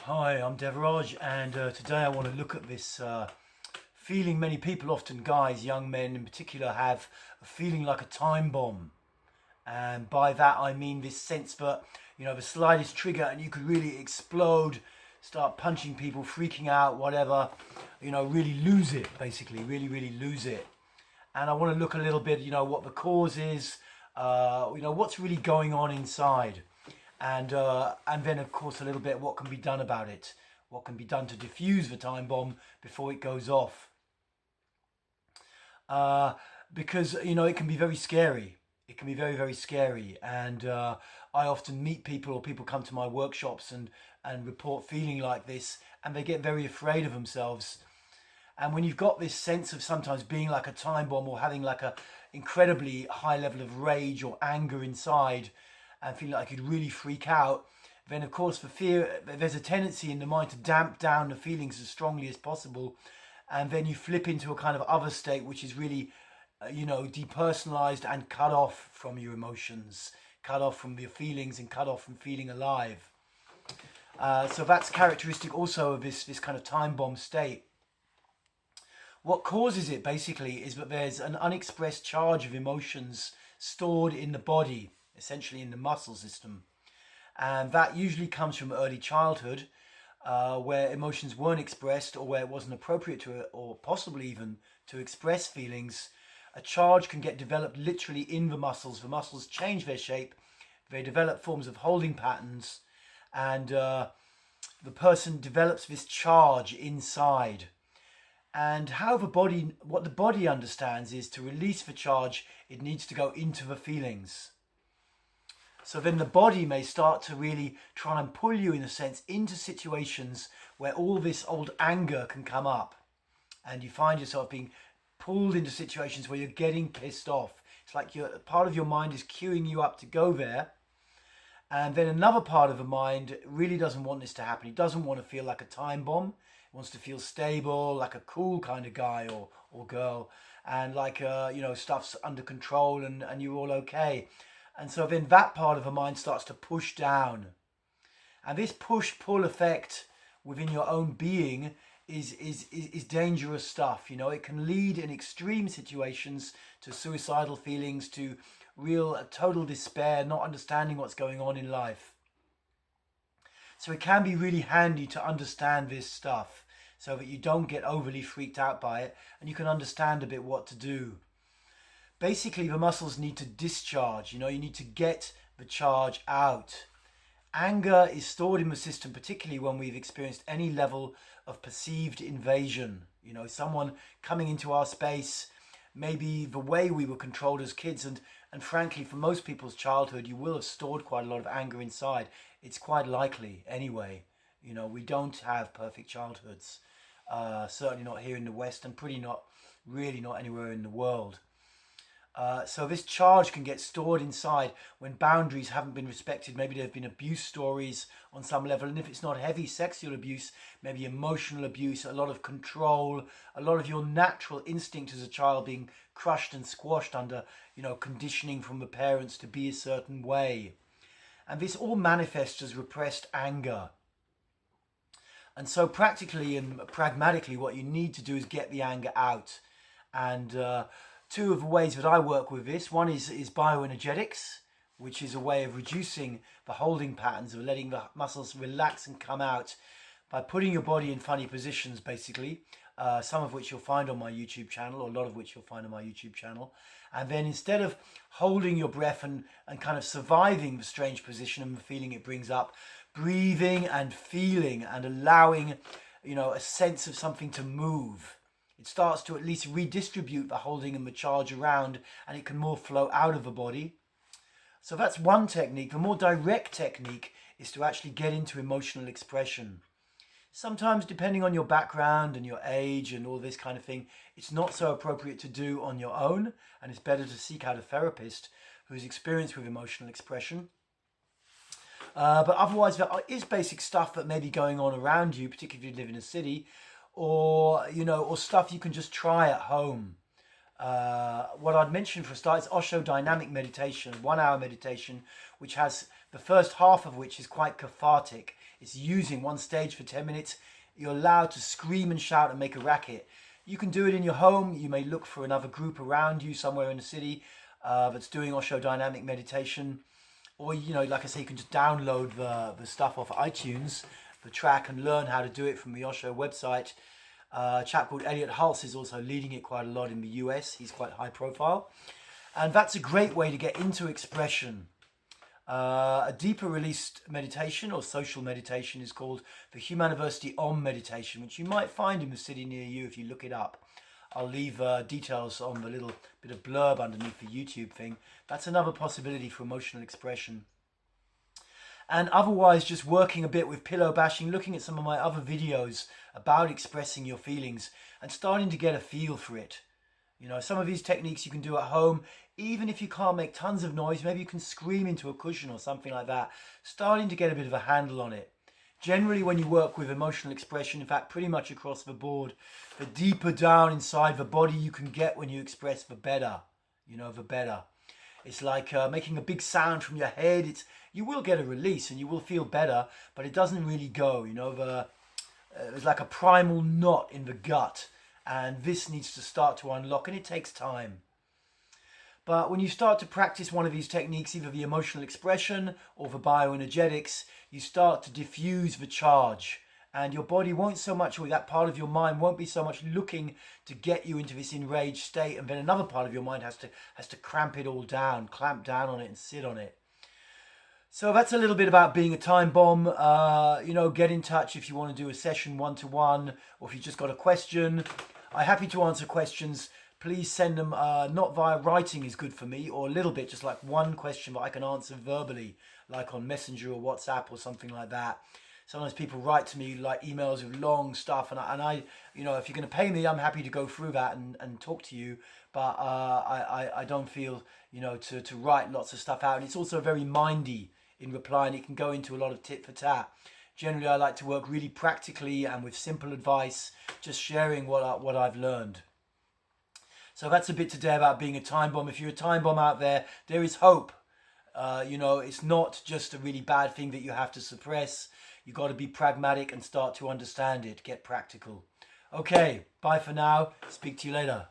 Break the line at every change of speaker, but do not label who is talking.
Hi, I'm Devaraj, and today I want to look at this feeling many people, often guys, young men in particular, have a feeling like a time bomb. And by that I mean this sense that, the slightest trigger and you could really explode, start punching people, freaking out, whatever, really lose it, basically, really lose it. And I want to look a little bit, what the cause is, what's really going on inside. And then of course a little bit what can be done about it, what can be done to diffuse the time bomb before it goes off. Because it can be very scary. It can be very scary, and I often meet people, or people come to my workshops and report feeling like this, and they get very afraid of themselves. And when you've got this sense of sometimes being like a time bomb, or having like a incredibly high level of rage or anger inside, and feeling like you'd really freak out, then of course for fear, there's a tendency in the mind to damp down the feelings as strongly as possible, and then you flip into a kind of other state which is really depersonalized and cut off from your emotions, cut off from your feelings, and cut off from feeling alive. So that's characteristic also of this kind of time bomb state. What causes it basically is that there's an unexpressed charge of emotions stored in the body, essentially in the muscle system, and that usually comes from early childhood, where emotions weren't expressed, or where it wasn't appropriate to, or possibly even to express feelings. A charge can get developed literally in the muscles. The muscles change their shape, they develop forms of holding patterns, and the person develops this charge inside. And what the body understands is, to release the charge, it needs to go into the feelings. So then the body may start to really try and pull you, in a sense, into situations where all this old anger can come up. And you find yourself being pulled into situations where you're getting pissed off. It's like part of your mind is queuing you up to go there. And then another part of the mind really doesn't want this to happen. It doesn't want to feel like a time bomb. It wants to feel stable, like a cool kind of guy or girl. And like, stuff's under control and you're all okay. And so then that part of the mind starts to push down. And this push-pull effect within your own being is dangerous stuff. It can lead in extreme situations to suicidal feelings, to real total despair, not understanding what's going on in life. So it can be really handy to understand this stuff, so that you don't get overly freaked out by it, and you can understand a bit what to do. Basically, the muscles need to discharge. You need to get the charge out. Anger is stored in the system, particularly when we've experienced any level of perceived invasion. Someone coming into our space, maybe the way we were controlled as kids, and frankly, for most people's childhood, you will have stored quite a lot of anger inside. It's quite likely anyway. We don't have perfect childhoods. Certainly not here in the West, and really not anywhere in the world. So this charge can get stored inside when boundaries haven't been respected. Maybe there have been abuse stories on some level, and if it's not heavy sexual abuse, maybe emotional abuse, a lot of control, a lot of your natural instinct as a child being crushed and squashed under, conditioning from the parents to be a certain way. And this all manifests as repressed anger. And so practically and pragmatically, what you need to do is get the anger out. And two of the ways that I work with this, one is bioenergetics, which is a way of reducing the holding patterns, of letting the muscles relax and come out by putting your body in funny positions, basically, some of which you'll find on my YouTube channel, or a lot of which you'll find on my YouTube channel. And then instead of holding your breath and kind of surviving the strange position and the feeling it brings up, breathing and feeling and allowing, a sense of something to move. It starts to at least redistribute the holding and the charge around, and it can more flow out of the body. So that's one technique. The more direct technique is to actually get into emotional expression. Sometimes, depending on your background and your age and all this kind of thing, it's not so appropriate to do on your own, and it's better to seek out a therapist who's experienced with emotional expression. But otherwise, there is basic stuff that may be going on around you, particularly if you live in a city, or stuff you can just try at home. What I'd mention for a start is Osho dynamic meditation, 1 hour meditation, which has the first half of which is quite cathartic. It's using one stage for 10 minutes. You're allowed to scream and shout and make a racket. You can do it in your home. You may look for another group around you somewhere in the city that's doing Osho dynamic meditation. Or, you know, like I say, you can just download the stuff off iTunes, the track, and learn how to do it from the Osho website. A chap called Elliot Hulse is also leading it quite a lot in the US. He's quite high profile. And that's a great way to get into expression. A deeper released meditation or social meditation is called the Humaniversity Om meditation, which you might find in the city near you if you look it up. I'll leave details on the little bit of blurb underneath the YouTube thing. That's another possibility for emotional expression. And otherwise, just working a bit with pillow bashing, looking at some of my other videos about expressing your feelings and starting to get a feel for it. You know, some of these techniques you can do at home, even if you can't make tons of noise. Maybe you can scream into a cushion or something like that, starting to get a bit of a handle on it. Generally, when you work with emotional expression, in fact, pretty much across the board, the deeper down inside the body you can get when you express, the better. You know, the better. It's like making a big sound from your head. You will get a release and you will feel better, but it doesn't really go. You know, there's like a primal knot in the gut, and this needs to start to unlock, and it takes time. But when you start to practice one of these techniques, either the emotional expression or the bioenergetics, you start to diffuse the charge, and your body won't so much, or that part of your mind won't be so much looking to get you into this enraged state, and then another part of your mind has to clamp it all down, clamp down on it and sit on it. So that's a little bit about being a time bomb. You know, get in touch if you want to do a session one-to-one, or if you just got a question. I'm happy to answer questions. Please send them, not via writing is good for me, or a little bit, just like one question that I can answer verbally, like on Messenger or WhatsApp or something like that. Sometimes people write to me like emails with long stuff, and I you know, if you're going to pay me, I'm happy to go through that and talk to you, but I don't feel, you know, to write lots of stuff out. And it's also very mindy in replying. It can go into a lot of tit for tat. Generally, I like to work really practically and with simple advice, just sharing what I've learned. So that's a bit today about being a time bomb. If you're a time bomb out there, there is hope. You know, it's not just a really bad thing that you have to suppress. You've got to be pragmatic and start to understand it. Get practical. Okay, bye for now. Speak to you later.